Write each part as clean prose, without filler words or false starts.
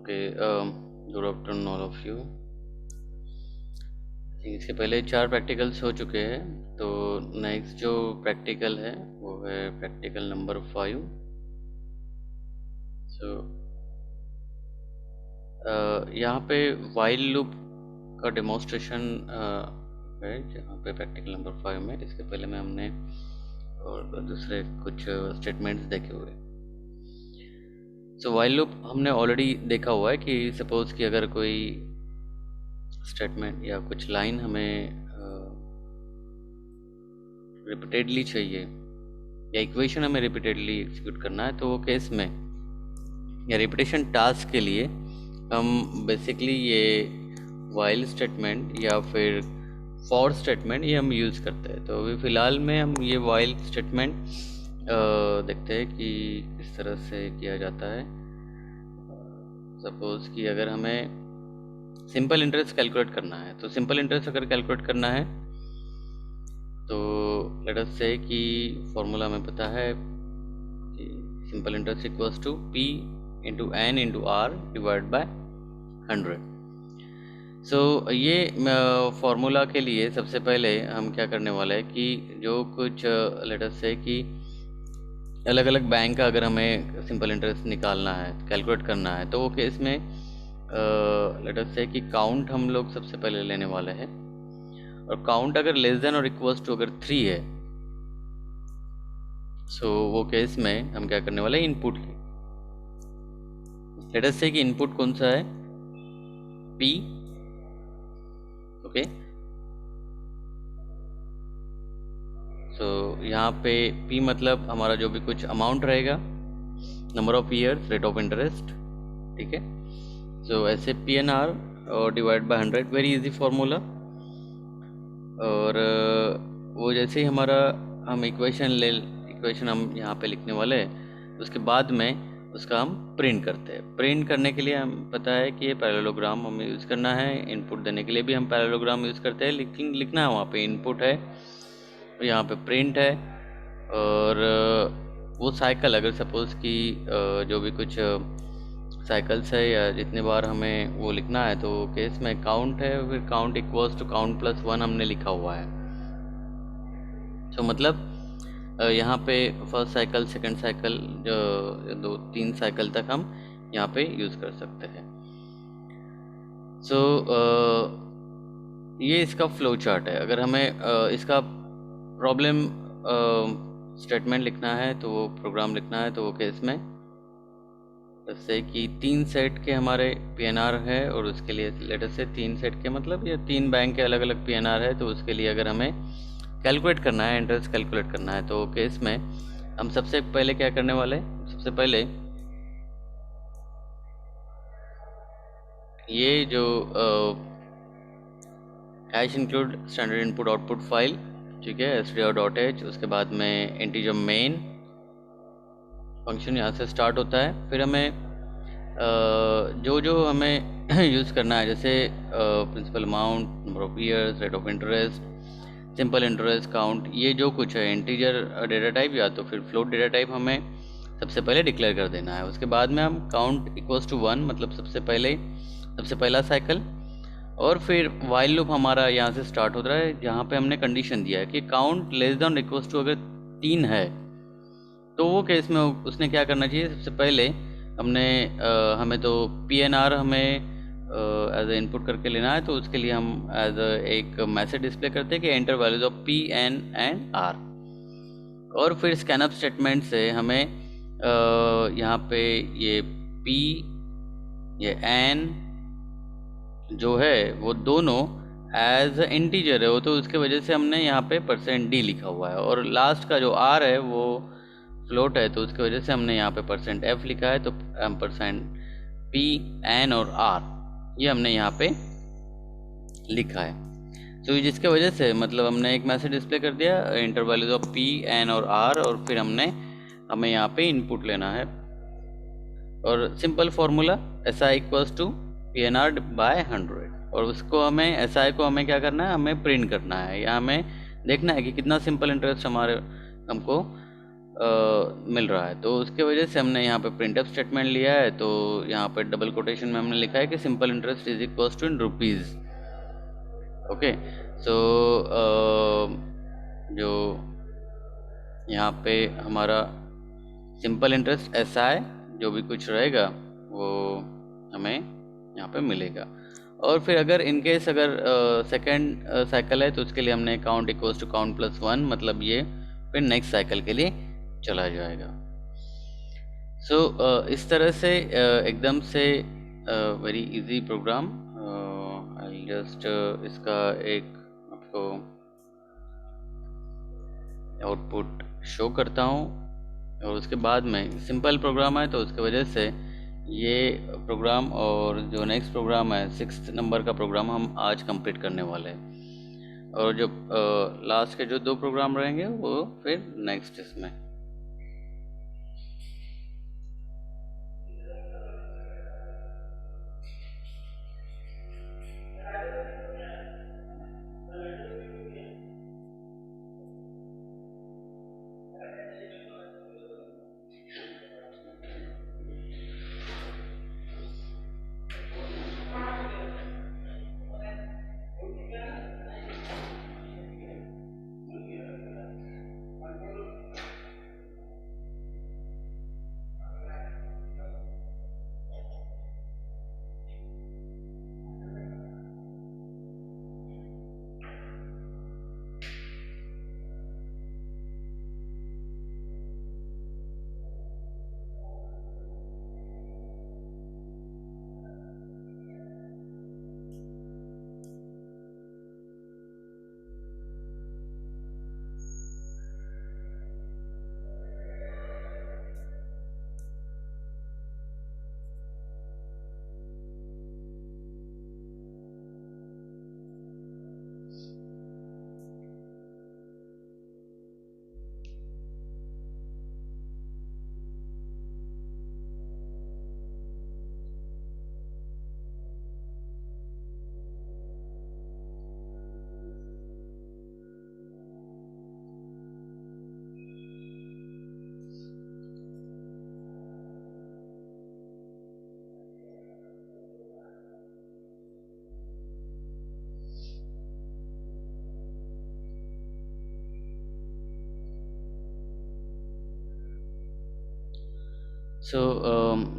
Okay, good afternoon all of you. इसके पहले 4 practicals हो चुके हैं, तो नेक्स्ट जो प्रैक्टिकल है वो है प्रैक्टिकल नंबर 5। सो यहाँ पे वाइल लूप का डेमोन्स्ट्रेशन है, जहाँ पे प्रैक्टिकल नंबर 5 में। इसके पहले में हमने और दूसरे कुछ स्टेटमेंट्स देखे हुए। सो वाइल लूप हमने ऑलरेडी देखा हुआ है कि सपोज कि अगर कोई स्टेटमेंट या कुछ लाइन हमें रिपीटेडली चाहिए या इक्वेशन हमें रिपीटेडली एग्जीक्यूट करना है, तो वो केस में या रिपीटेशन टास्क के लिए हम बेसिकली ये वाइल स्टेटमेंट या फिर फॉर स्टेटमेंट ये हम यूज़ करते हैं। तो अभी फ़िलहाल में हम ये वाइल स्टेटमेंट देखते हैं कि किस तरह से किया जाता है। सपोज़ कि अगर हमें सिंपल इंटरेस्ट कैलकुलेट करना है, तो सिंपल इंटरेस्ट अगर कैलकुलेट करना है तो लेट अस से कि फॉर्मूला हमें पता है कि simple interest equals to P into N into R divide by 100। So ये फॉर्मूला के लिए सबसे पहले हम क्या करने वाले हैं कि जो कुछ लेट अस से कि अलग अलग बैंक का अगर हमें सिंपल इंटरेस्ट निकालना है, कैलकुलेट करना है, तो वो केस में लेट अस से कि काउंट हम लोग सबसे पहले लेने वाले हैं। और काउंट अगर लेस देन और इक्वल्स टू अगर 3 है, सो वो केस में हम क्या करने वाले हैं, इनपुट लेट अस से कि इनपुट कौन सा है, P। ओके, सो यहाँ पे P मतलब हमारा जो भी कुछ अमाउंट रहेगा, number of years, rate of interest, ठीक है। सो ऐसे PNR और divide by 100, very easy formula. और वो जैसे ही हमारा हम इक्वेशन हम यहाँ पे लिखने वाले हैं, उसके बाद में उसका हम प्रिंट करते हैं। प्रिंट करने के लिए हम पता है कि ये पैरेललोग्राम हमें यूज़ करना है। इनपुट देने के लिए भी हम पैरेललोग्राम यूज़ करते हैं, लेकिन लिखना है वहाँ पे इनपुट है, यहाँ पे प्रिंट है। और वो साइकिल अगर सपोज़ कि जो भी कुछ साइकिल्स है या जितने बार हमें वो लिखना है, तो केस में काउंट है, फिर count equals to count plus 1 हमने लिखा हुआ है। तो मतलब यहाँ पे फर्स्ट साइकिल, सेकंड साइकिल, जो 2-3 साइकिल तक हम यहाँ पे यूज़ कर सकते हैं। सो ये इसका फ्लो चार्ट है। अगर हमें इसका प्रॉब्लम स्टेटमेंट लिखना है, तो वो प्रोग्राम लिखना है, तो वो केस में जैसे कि 3 सेट के हमारे PNR है, और उसके लिए लेटर से 3 सेट के मतलब ये 3 बैंक के अलग अलग PNR है, तो उसके लिए अगर हमें कैलकुलेट करना है, इंटरेस्ट कैलकुलेट करना है, तो केस में हम सबसे पहले क्या करने वाले, सबसे पहले ये जो hash include standard input output file, ठीक है, str.h, उसके बाद में इंटीजर मेन फंक्शन यहाँ से स्टार्ट होता है। फिर हमें जो हमें यूज़ करना है, जैसे principal amount, number of years, rate of interest, simple interest, count, ये जो कुछ है इंटीजर डेटा टाइप या तो फिर फ्लोट डेटा टाइप हमें सबसे पहले डिक्लेयर कर देना है। उसके बाद में हम काउंट इक्वल्स टू 1 मतलब सबसे पहला साइकिल। और फिर वाइल लूप हमारा यहाँ से स्टार्ट होता है, जहाँ पे हमने कंडीशन दिया है कि count less than equals to अगर 3 है, तो वो केस में उसने क्या करना चाहिए, सबसे पहले हमें तो PNR हमें एज ए इनपुट करके लेना है, तो उसके लिए हम एज एक मैसेज डिस्प्ले करते हैं कि enter values of P, N and R। और फिर स्कैनअप स्टेटमेंट से हमें यहाँ पे ये P, ये N जो है वो दोनों एज इंटीजर है, वो तो उसके वजह से हमने यहाँ पे %d लिखा हुआ है। और लास्ट का जो R है वो फ्लोट है, तो उसकी वजह से हमने यहाँ पे %f लिखा है। तो %p, n और r ये हमने यहाँ पे लिखा है। तो जिसके वजह से मतलब हमने एक मैसेज डिस्प्ले कर दिया, inter values of p, n और r, और फिर हमें यहाँ पे इनपुट लेना है। और simple formula SI equals to PNR by 100। और उसको हमें SI को हमें क्या करना है, हमें प्रिंट करना है, या हमें देखना है कि कितना सिंपल इंटरेस्ट हमको मिल रहा है। तो उसके वजह से हमने यहाँ पे प्रिंटफ स्टेटमेंट लिया है। तो यहाँ पे डबल कोटेशन में हमने लिखा है कि simple interest is equals to in rupees. Okay, so जो यहाँ पे हमारा सिंपल इंटरेस्ट ऐसा है, जो भी कुछ रहेगा वो हमें यहाँ पे मिलेगा। और फिर अगर इनकेस अगर सेकंड साइकिल है तो उसके लिए हमने count equals to count plus 1, मतलब ये फिर नेक्स्ट साइकिल के लिए चला जाएगा। सो इस तरह से एकदम से very easy program. I just इसका एक आपको आउटपुट शो करता हूँ, और उसके बाद में सिंपल प्रोग्राम है तो उसके वजह से ये प्रोग्राम और जो नेक्स्ट प्रोग्राम है 6th नंबर का प्रोग्राम हम आज कंप्लीट करने वाले हैं, और जो लास्ट के जो 2 प्रोग्राम रहेंगे वो फिर नेक्स्ट इसमें। सो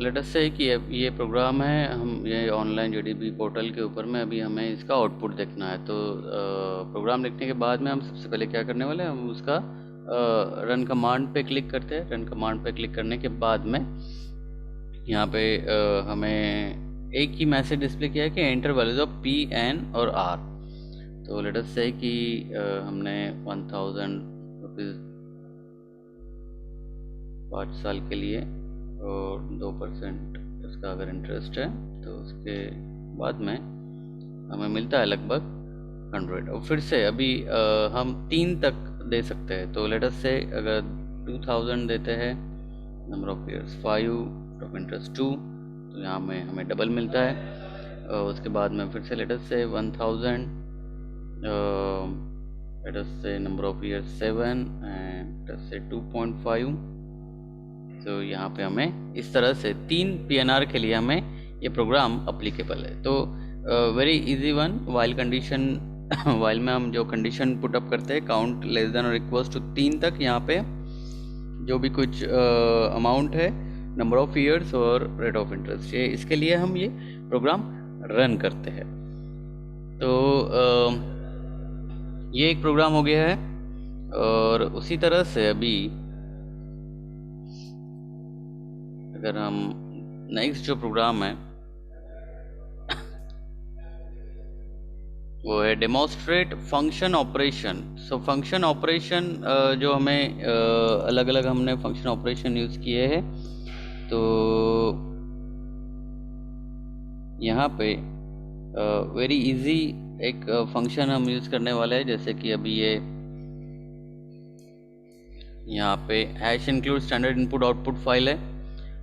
लेट अस से कि ये प्रोग्राम है, हम ये ऑनलाइन जेडीबी पोर्टल के ऊपर में अभी हमें इसका आउटपुट देखना है। तो प्रोग्राम लिखने के बाद में हम सबसे पहले क्या करने वाले हैं, हम उसका रन कमांड पे क्लिक करते हैं। रन कमांड पे क्लिक करने के बाद में यहाँ पे हमें एक ही मैसेज डिस्प्ले किया है कि enter values of P, N और आर। तो लेट अस से कि हमने 1000 रुपीज़ 5 साल के लिए और 2% इसका अगर इंटरेस्ट है तो उसके बाद में हमें मिलता है लगभग 100। और फिर से अभी हम 3 तक दे सकते हैं। तो लेट अस से अगर 2000 देते हैं, number of years 5 of interest 2, तो यहाँ में हमें डबल मिलता है। उसके बाद में फिर से लेट अस से 1000, लेट अस से number of years 7 and let us से 2.5। तो यहाँ पे हमें इस तरह से 3 PNR के लिए हमें ये प्रोग्राम अप्लीकेबल है। तो very easy one. While condition while में हम जो कंडीशन पुट अप करते हैं काउंट लेस देन और इक्वल्स टू 3 तक, यहाँ पे जो भी कुछ अमाउंट है, नंबर ऑफ ईयर्स और रेट ऑफ इंटरेस्ट, ये इसके लिए हम ये प्रोग्राम रन करते हैं। तो ये एक प्रोग्राम हो गया है। और उसी तरह से अभी अगर हम नेक्स्ट जो प्रोग्राम है वो है demonstrate function operation. So function operation जो हमें अलग अलग हमने फंक्शन ऑपरेशन यूज़ किए हैं। तो यहाँ पे वेरी इजी एक फंक्शन हम यूज़ करने वाले हैं, जैसे कि अभी ये यहाँ पे hash include standard input output file है।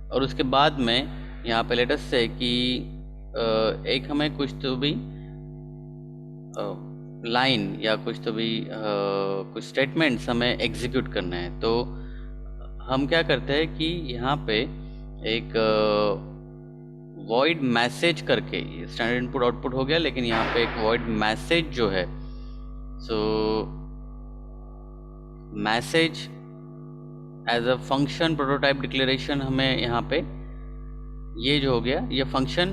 और उसके बाद में यहाँ पे लेटेस्ट से कि एक हमें कुछ तो भी लाइन या कुछ तो भी कुछ स्टेटमेंट्स हमें एग्जीक्यूट करना है। तो हम क्या करते हैं कि यहाँ पे एक वॉइड मैसेज करके, स्टैंडर्ड इनपुट आउटपुट हो गया, लेकिन यहाँ पे एक वॉइड मैसेज जो है, so message as a function prototype declaration हमें यहाँ पे ये जो हो गया, ये फंक्शन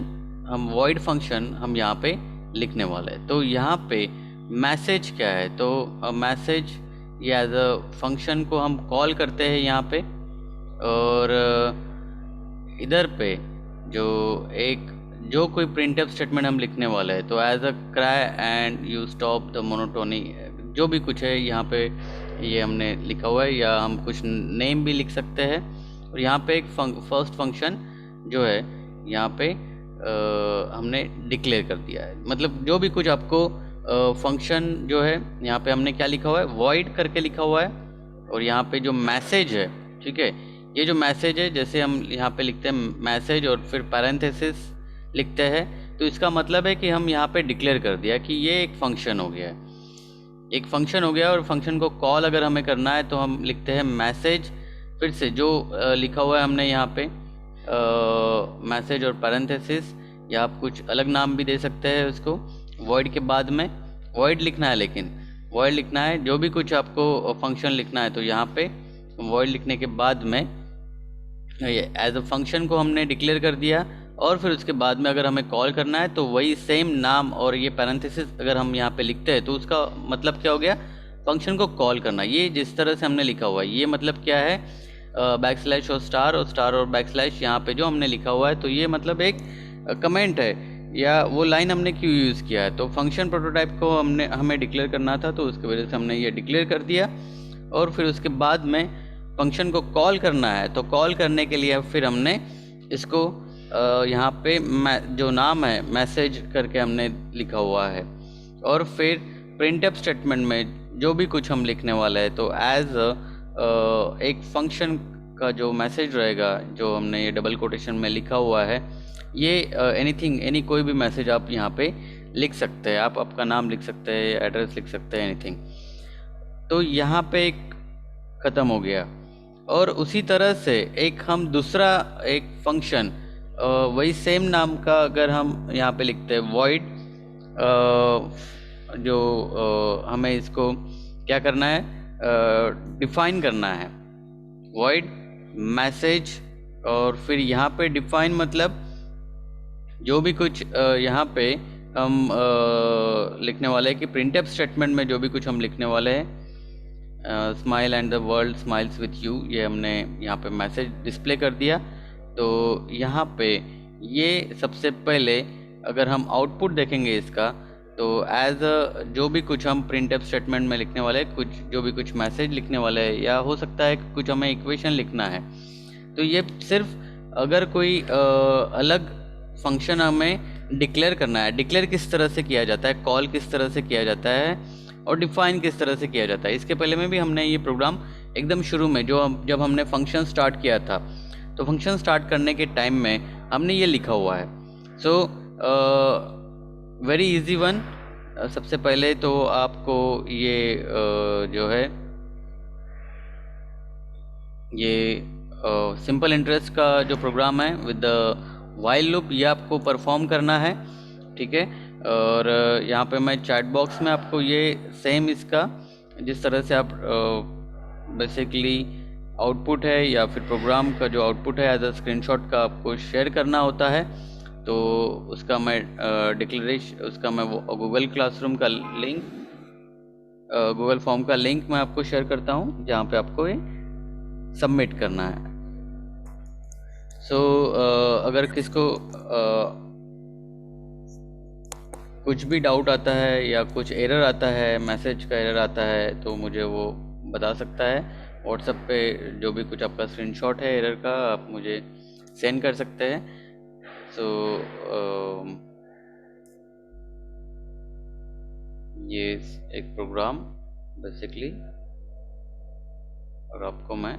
हम वॉइड फंक्शन हम यहाँ पे लिखने वाले हैं। तो यहाँ पे मैसेज क्या है, तो मैसेज ये एज अ फंक्शन को हम कॉल करते हैं यहाँ पे, और इधर पे जो कोई प्रिंटफ स्टेटमेंट हम लिखने वाले हैं, तो as a cry and you stop the monotony, जो भी कुछ है यहाँ पे ये हमने लिखा हुआ है, या हम कुछ नेम भी लिख सकते हैं। और यहाँ पे एक फर्स्ट फंक्शन जो है यहाँ पे हमने डिक्लेयर कर दिया है। मतलब जो भी कुछ आपको फंक्शन जो है यहाँ पे हमने क्या लिखा हुआ है, वॉइड करके लिखा हुआ है। और यहाँ पे जो मैसेज है, ठीक है, ये जो मैसेज है, जैसे हम यहाँ पे लिखते हैं मैसेज और फिर पैरेंथेसिस लिखते हैं, तो इसका मतलब है कि हम यहाँ पे डिक्लेयर कर दिया कि ये एक फंक्शन हो गया है, एक फंक्शन हो गया। और फंक्शन को कॉल अगर हमें करना है तो हम लिखते हैं मैसेज, फिर से जो लिखा हुआ है हमने यहाँ पे मैसेज और पैरेंथेसिस, या आप कुछ अलग नाम भी दे सकते हैं उसको। वॉइड के बाद में वॉइड लिखना है, लेकिन वॉइड लिखना है, जो भी कुछ आपको फंक्शन लिखना है तो यहाँ पे वॉइड लिखने के बाद में ये एज अ फंक्शन को हमने डिक्लेयर कर दिया। और फिर उसके बाद में अगर हमें कॉल करना है तो वही सेम नाम और ये पैरेंथेसिस अगर हम यहाँ पे लिखते हैं तो उसका मतलब क्या हो गया, फंक्शन को कॉल करना। ये जिस तरह से हमने लिखा हुआ है, ये मतलब क्या है, बैक स्लैश और स्टार और बैक स्लैश यहाँ पे जो हमने लिखा हुआ है, तो ये मतलब एक कमेंट है, या वो लाइन हमने क्यों यूज़ किया है। तो फंक्शन प्रोटोटाइप को हमें डिक्लेयर करना था, तो उसकी वजह से हमने ये डिक्लेयर कर दिया। और फिर उसके बाद में फंक्शन को कॉल करना है, तो कॉल करने के लिए फिर हमने इसको यहाँ पे जो नाम है मैसेज करके हमने लिखा हुआ है। और फिर प्रिंटफ स्टेटमेंट में जो भी कुछ हम लिखने वाले हैं, तो एज एक फंक्शन का जो मैसेज रहेगा, जो हमने ये डबल कोटेशन में लिखा हुआ है, ये एनी कोई भी मैसेज आप यहाँ पे लिख सकते हैं। आप आपका नाम लिख सकते हैं, एड्रेस लिख सकते हैं, एनीथिंग। तो यहाँ पे एक ख़त्म हो गया। और उसी तरह से एक हम दूसरा एक फंक्शन वही सेम नाम का अगर हम यहाँ पे लिखते हैं वॉइड, जो हमें इसको क्या करना है, डिफाइन करना है, वॉइड मैसेज। और फिर यहाँ पे डिफाइन मतलब जो भी कुछ यहाँ पे हम लिखने वाले हैं कि प्रिंटफ स्टेटमेंट में जो भी कुछ हम लिखने वाले हैं, smile and the world smiles with you, ये हमने यहाँ पे मैसेज डिस्प्ले कर दिया। तो यहाँ पे ये सबसे पहले अगर हम आउटपुट देखेंगे इसका, तो एज अ जो भी कुछ हम प्रिंटफ स्टेटमेंट में लिखने वाले हैं, कुछ जो भी कुछ मैसेज लिखने वाले हैं, या हो सकता है कुछ हमें इक्वेशन लिखना है, तो ये सिर्फ अगर कोई अलग फंक्शन हमें डिक्लेयर करना है, डिक्लेयर किस तरह से किया जाता है, कॉल किस तरह से किया जाता है, और डिफाइन किस तरह से किया जाता है। इसके पहले में भी हमने ये प्रोग्राम एकदम शुरू में जब हमने फंक्शन स्टार्ट किया था, तो फंक्शन स्टार्ट करने के टाइम में हमने ये लिखा हुआ है। So very easy one. सबसे पहले तो आपको ये जो है ये सिंपल इंटरेस्ट का जो प्रोग्राम है विद द वाइल लूप, ये आपको परफॉर्म करना है, ठीक है। और यहाँ पे मैं चैट बॉक्स में आपको ये सेम इसका जिस तरह से आप बेसिकली आउटपुट है या फिर प्रोग्राम का जो आउटपुट है एज अ स्क्रीनशॉट का आपको शेयर करना होता है, तो उसका मैं उसका मैं वो गूगल क्लासरूम का लिंक, गूगल फॉर्म का लिंक मैं आपको शेयर करता हूँ, जहाँ पे आपको ये सबमिट करना है। सो अगर किसको कुछ भी डाउट आता है या कुछ एरर आता है, मैसेज का एरर आता है, तो मुझे वो बता सकता है व्हाट्सएप पे। जो भी कुछ आपका स्क्रीनशॉट है एरर का, आप मुझे सेंड कर सकते हैं। सो ये एक प्रोग्राम बेसिकली, और आपको मैं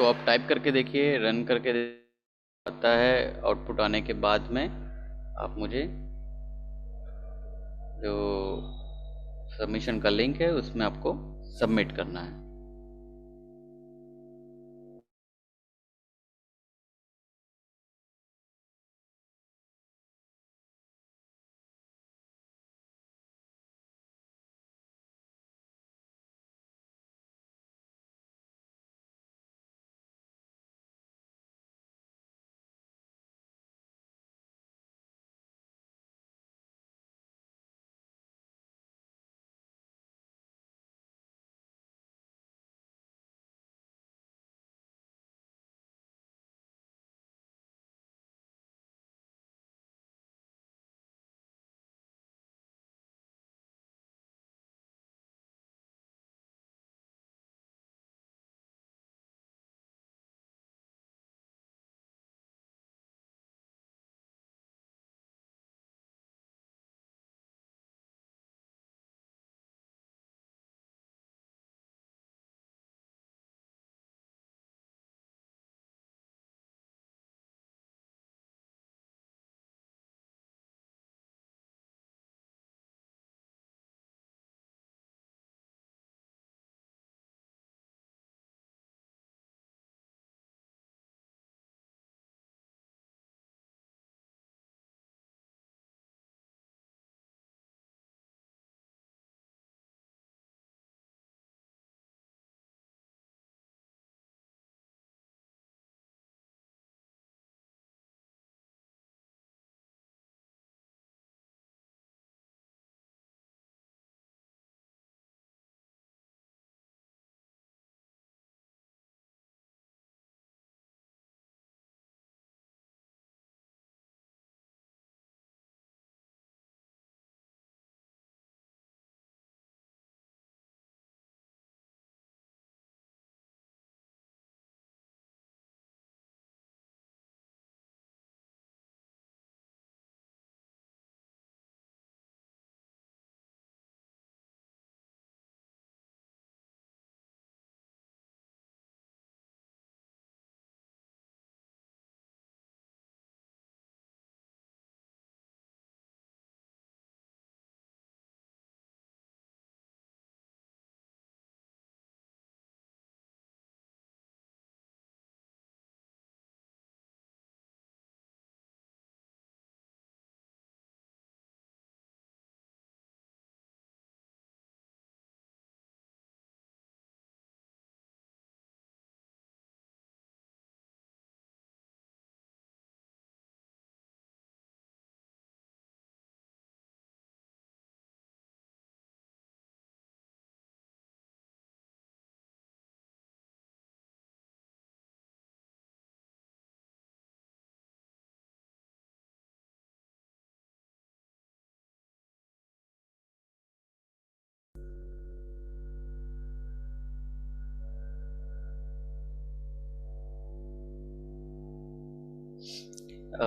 इसको आप टाइप करके देखिए, रन करके आता है। आउटपुट आने के बाद में आप मुझे जो सबमिशन का लिंक है उसमें आपको सबमिट करना है।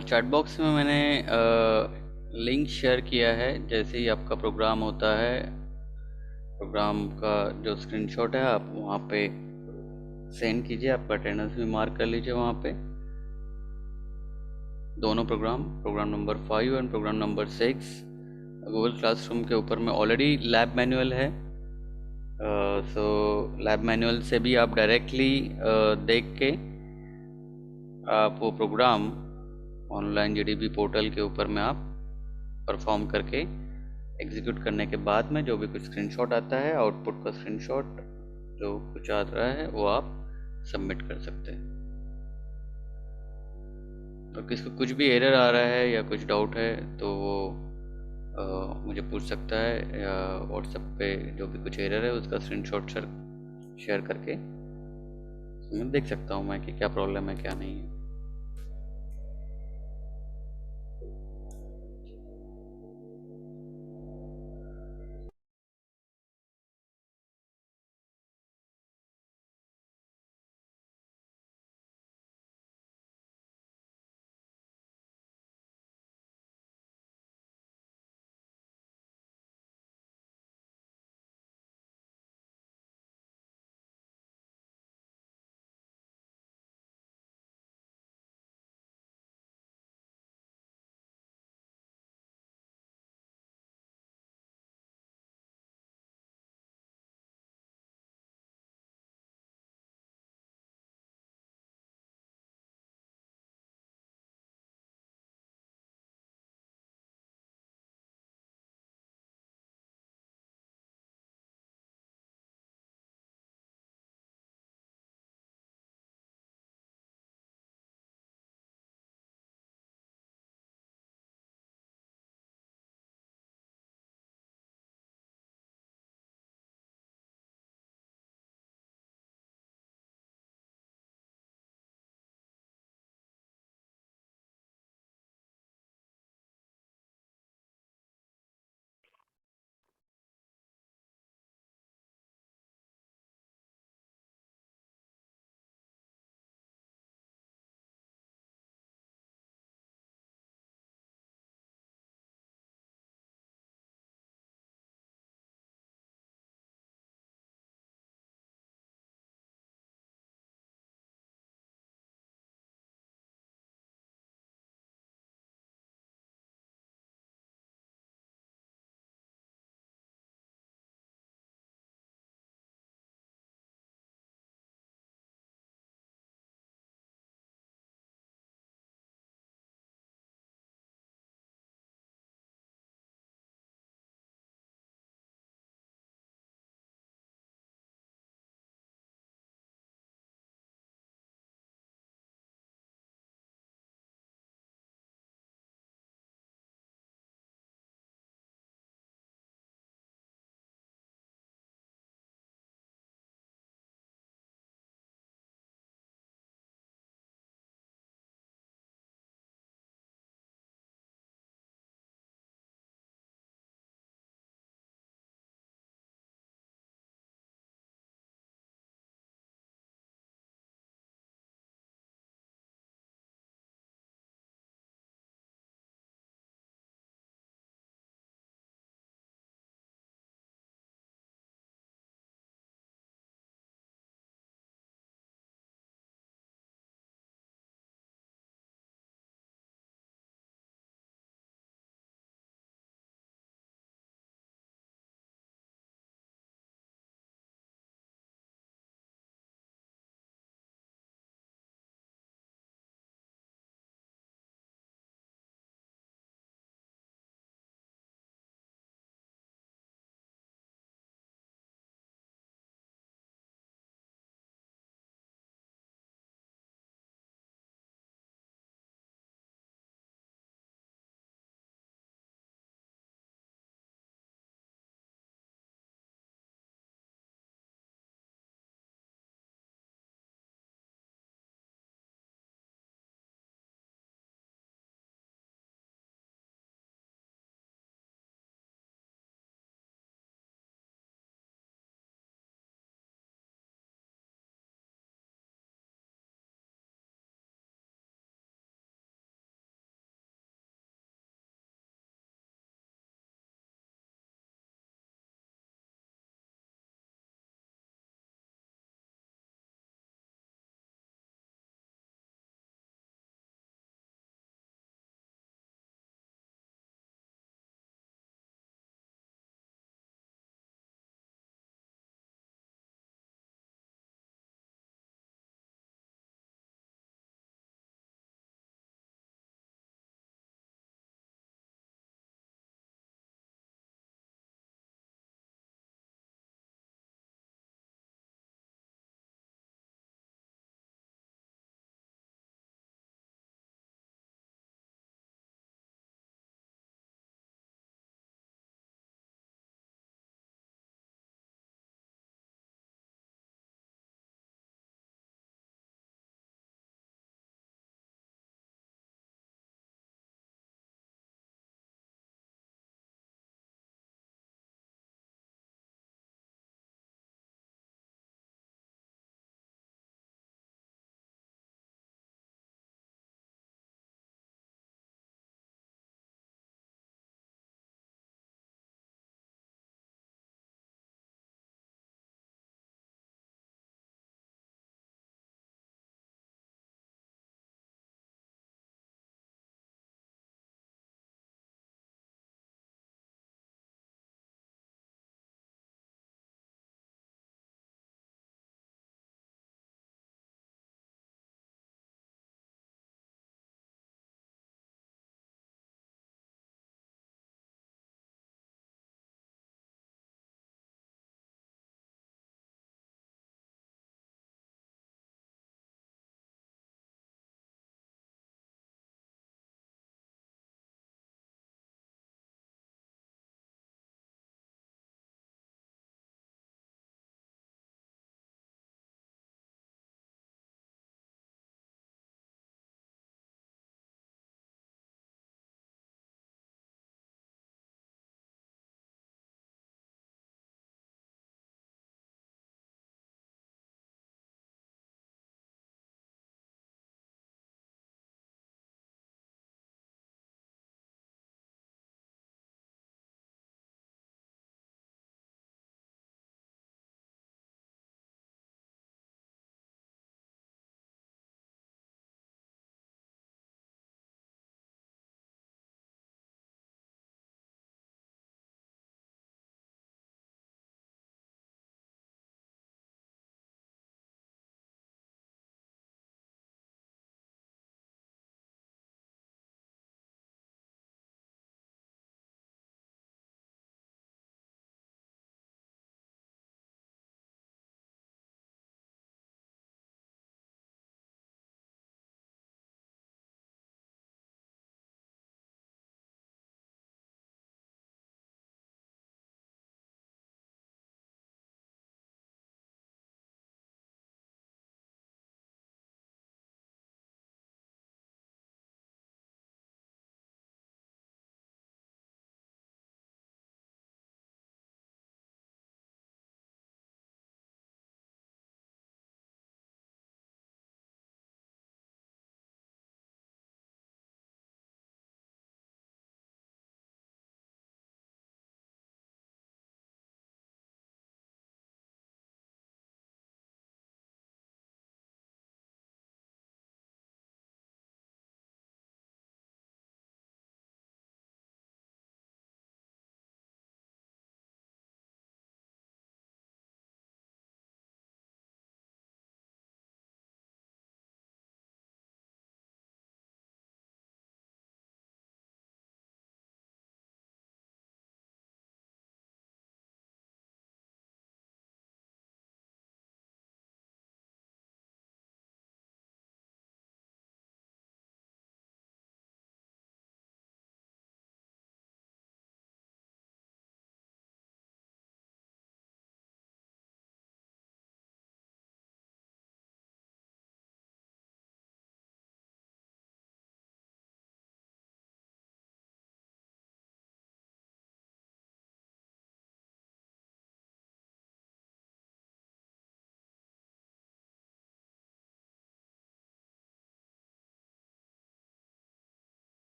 चैट बॉक्स में मैंने लिंक शेयर किया है। जैसे ही आपका प्रोग्राम होता है, प्रोग्राम का जो स्क्रीनशॉट है आप वहाँ पे सेंड कीजिए। आपका अटेंडेंस भी मार्क कर लीजिए वहाँ पे। दोनों program number 5 and program number 6 Google classroom के ऊपर में ऑलरेडी लैब मैनुअल है। सो लैब मैनुअल से भी आप डायरेक्टली देख के आप वो प्रोग्राम ऑनलाइन जीडीबी पोर्टल के ऊपर में आप परफॉर्म करके एग्जीक्यूट करने के बाद में जो भी कुछ स्क्रीनशॉट आता है, आउटपुट का स्क्रीनशॉट जो कुछ आ रहा है वो आप सबमिट कर सकते हैं। और किसको कुछ भी एरर आ रहा है या कुछ डाउट है तो वो मुझे पूछ सकता है, या व्हाट्सएप पे जो भी कुछ एरर है उसका स्क्रीनशॉट शेयर करके मैं देख सकता हूँ मैं कि क्या प्रॉब्लम है क्या नहीं है।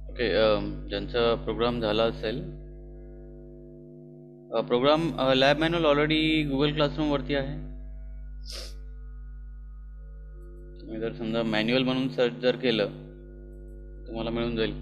ओके. ज्यांचा प्रोग्राम झाला असेल, program lab manual already Google क्लासरूमवरती आहे. तुम्ही जर समजा मॅन्युअल म्हणून सर्च जर केलं, तुम्हाला मिळून जाईल.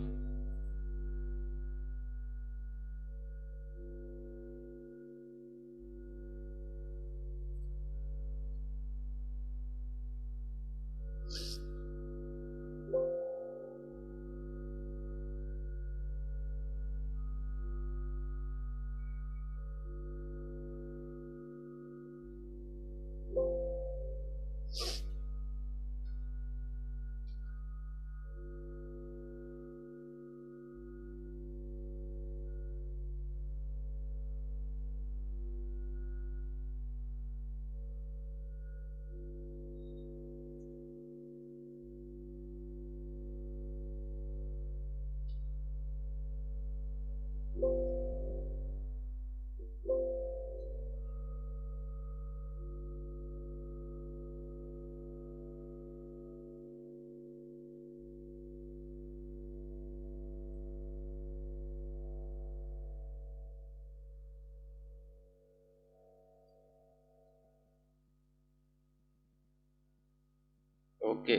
ओके.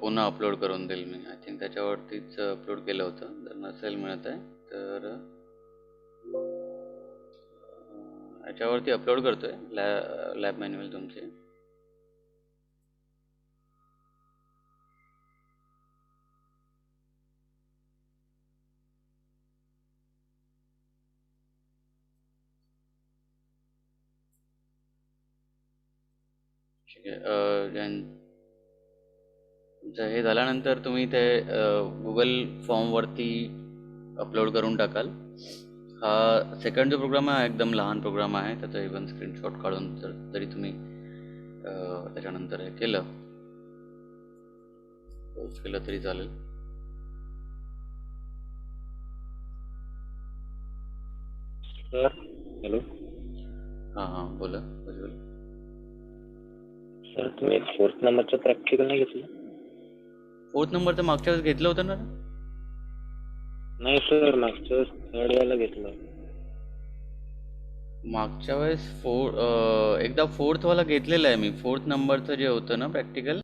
पुन्हा अपलोड करून देईल मी. आय थिंक त्याच्यावरतीच अपलोड केलं होतं. जर नसेल मिळत आहे तर याच्यावरती अपलोड करतोय लॅब मॅन्युअल तुमचे. ठीक आहे. तुमचं हे झाल्यानंतर तुम्ही ते गुगल फॉर्मवरती अपलोड करून टाकाल. हा सेकंड जो प्रोग्राम आहे एकदम लहान प्रोग्राम आहे. त्याचा इव्हन स्क्रीनशॉट काढून जरी तुम्ही त्याच्यानंतर हे केलं, पोस्ट केलं तरी चालेल. सर हॅलो हां हां, बोला उज्ज्वल. सर, तुम्ही 4th नंबरचं प्रॅक्टिकल नाही घेतलं? 4th नंबरचं मागच्या वेळेस घेतलं होतं ना? नाही सर, मागच्या 3rd वाला घेतलं. मागच्या वेळेस एकदा 4th वाला घेतलेलं आहे मी. 4th नंबरचं जे होतं ना प्रॅक्टिकल,